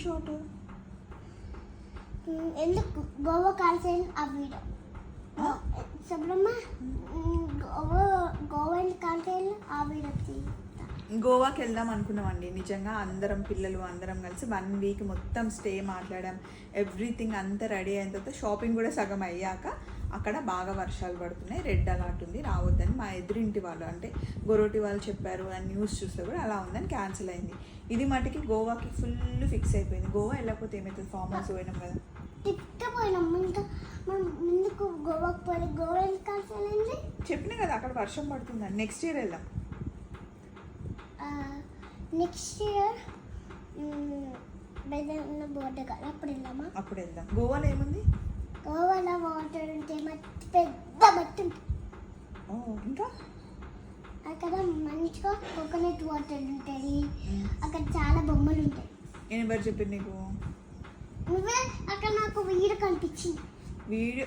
Short? ఎందుకు గోవా కాల్సేల్ ఆ video Subrahma Goa కాల్సేల్ ఆ వీడియో గోవాకి వెళ్దాం అనుకున్నామండి. నిజంగా అందరం పిల్లలు అందరం కలిసి 1 వీక్ మొత్తం స్టే మాట్లాడాం. ఎవ్రీథింగ్ అంతా రెడీ అయిన తర్వాత షాపింగ్ కూడా సగం అయ్యాక అక్కడ బాగా వర్షాలు పడుతున్నాయి, రెడ్ అలర్ట్ ఉంది, రావద్దని మా ఎదురింటి వాళ్ళు అంటే గొరోటి వాళ్ళు చెప్పారు. అని న్యూస్ చూస్తే కూడా అలా ఉందని క్యాన్సిల్ అయింది. ఇది మటుకి గోవాకి ఫుల్ ఫిక్స్ అయిపోయింది. గోవా వెళ్ళకపోతే ఏమవుతుంది, ఫామ్ హౌస్ పోయినాం కదా. తిట్టపోయినాం ఇంకా మనం ముందుకు గోవాకి పోయి గోవా కాల్సేల్ అయింది. చెప్పినా కదా అక్కడ వర్షం పడుతుందని. నెక్స్ట్ ఇయర్ వెళ్దాం. నెక్స్ట్ ఇయర్ బెదర్న బోర్డు కదా, అప్పుడు వెళ్దామా? అప్పుడు వెళ్దాం. గోవాలో ఏముంది? గోవాలో వాటర్ ఉంటే పెద్ద మట్టి ఉంటుంది. ఇంకా అక్కడ మంచిగా కోకోనట్ వాటర్ ఉంటుంది. అక్కడ చాలా బొమ్మలు ఉంటాయి. నేను ఎవరు చెప్పింది నీకు? నువ్వే అక్కడ నాకు వీడియో కనిపించింది. వీడియో